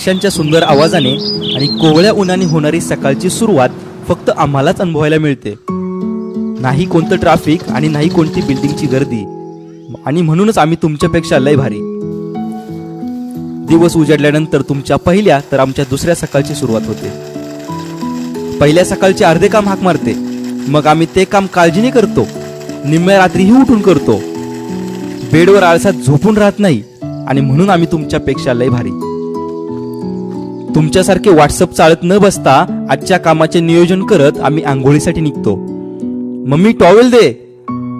पक्ष्यांच्या सुंदर आवाजाने आणि कोवळ्या उन्हाने होणारी सकाळची सुरुवात फक्त आम्हालाच अनुभवायला मिळते. नाही कोणतं ट्रॅफिक आणि नाही कोणती बिल्डिंगची गर्दी, आणि म्हणूनच आम्ही तुमच्यापेक्षा लय भारी. दिवस उजाडल्यानंतर तुमच्या पहिल्या तर आमच्या दुसऱ्या सकाळची सुरुवात होते. पहिल्या सकाळचे अर्धे काम हाक मारते, मग आम्ही ते काम काळजीने करतो. निम्म्या रात्रीही उठून करतो. बेडवर आळसात झोपून राहत नाही, आणि म्हणून आम्ही तुमच्यापेक्षा लय भारी. तुमच्यासारखे व्हॉट्सअप चालत न बसता आजच्या कामाचे नियोजन करत आम्ही आंघोळीसाठी निघतो. मम्मी टॉवेल दे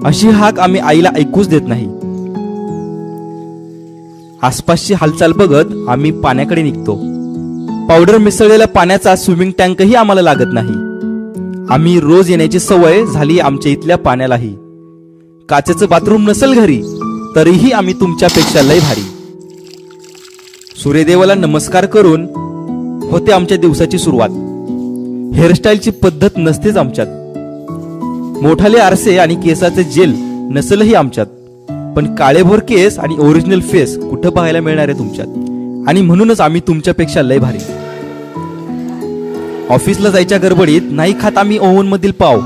अशी हाक आम्ही आईला ऐकूच देत नाही. आसपासची हालचाल बघत आम्ही पाण्याकडे निघतो. पावडर मिसळलेल्या पाण्याचा स्विमिंग टँकही आम्हाला लागत नाही. आम्ही रोज येण्याची सवय झाली आमच्या इथल्या पाण्यालाही. काचेचं बाथरूम नसेल घरी तरीही आम्ही तुमच्यापेक्षा लय भारी. सूर्यदेवाला नमस्कार करून होते आमच्या दिवसाची सुरुवात. हेअरस्टाईलची पद्धत नसतेच आमच्यात. मोठाले आरसे आणि केसाचे जेल नसेलही आमच्यात, पण काळेभोर केस आणि ओरिजिनल फेस कुठं पाहायला मिळणार आहे तुमच्यात. आणि म्हणूनच आम्ही तुमच्यापेक्षा लय भारी. ऑफिसला जायच्या गडबडीत नाही खात आम्ही ओव्हन मधील पाव.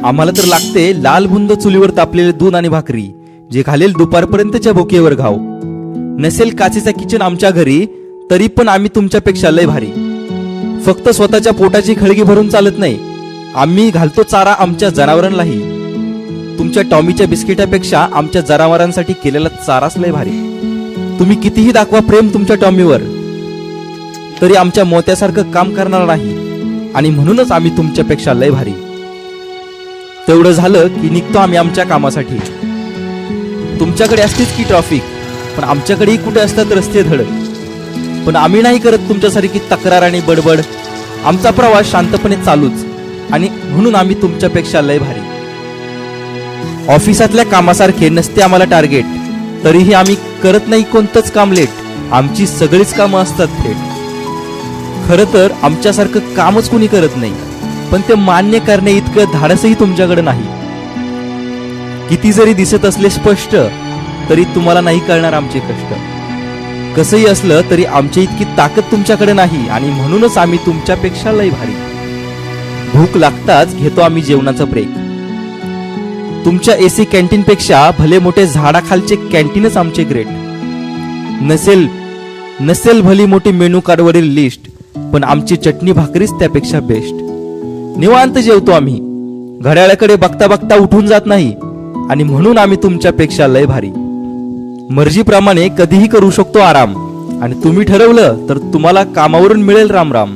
आम्हाला तर लागते लाल बुंद चुलीवर तापलेले दूध आणि भाकरी, जे घालेल दुपारपर्यंतच्या भुकेवर घाव. नसेल काचेचा किचन आमच्या घरी तरी पण आम्ही तुमच्यापेक्षा लय भारी. फक्त स्वतःच्या पोटाची खळगी भरून चालत नाही, आम्ही घालतो चारा आमच्या जनावरांनाही. तुमच्या टॉमीच्या बिस्किटापेक्षा आमच्या जनावरांसाठी केलेला चाराच लय भारी. तुम्ही कितीही दाखवा प्रेम तुमच्या टॉमीवर, तरी आमच्या मोत्यासारखं काम करणार नाही, आणि म्हणूनच आम्ही तुमच्यापेक्षा लय भारी. तेवढं झालं की निघतो आम्ही आमच्या कामासाठी. तुमच्याकडे असतेच की ट्रॅफिक, पण आमच्याकडेही कुठे असतात रस्ते धड. पण आम्ही नाही करत तुमच्यासारखी तक्रार आणि बडबड. आमचा प्रवास शांतपणे चालूच, आणि म्हणून आम्ही तुमच्यापेक्षा लय भारी. ऑफिसातल्या कामासारखे नसते आम्हाला टार्गेट, तरीही आम्ही करत नाही कोणतंच काम लेट. आमची सगळीच कामं असतात थेट. खरं तर आमच्यासारखं कामच कोणी करत नाही, पण ते मान्य करणे इतकं धाडसही तुमच्याकडे नाही. किती जरी दिसत असले स्पष्ट तरी तुम्हाला नाही कळणार आमचे कष्ट. कसंही असलं तरी आमची इतकी ताकद तुमच्याकडे नाही, आणि म्हणूनच आम्ही तुमच्यापेक्षा लय भारी. भूक लागताच घेतो आम्ही जेवणाचा ब्रेक. तुमच्या एसी कॅन्टीन पेक्षा भले मोठे झाडाखालचे कॅन्टीनच आमचे ग्रेट. नसेल भली मोठी मेनू कार्डवरील लिस्ट, पण आमची चटणी भाकरीच त्यापेक्षा बेस्ट. निवांत जेवतो आम्ही, घड्याळाकडे बघता बघता उठून जात नाही, आणि म्हणून आम्ही तुमच्यापेक्षा लय भारी. मर्जीप्रमाणे कधीही करू शकतो आराम, आणि तुम्ही ठरवलं तर तुम्हाला कामावरून मिळेल राम राम.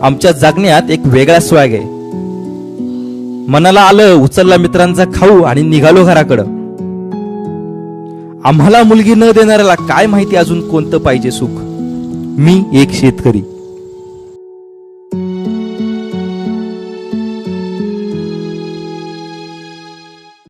आमच्या जगण्यात एक वेगळा स्वॅग आहे. मनाला आलं उचलला मित्रांचा खाऊ आणि निघालो घराकडं. आम्हाला मुलगी न देणाऱ्याला काय माहिती अजून कोणतं पाहिजे सुख. मी एक शेतकरी.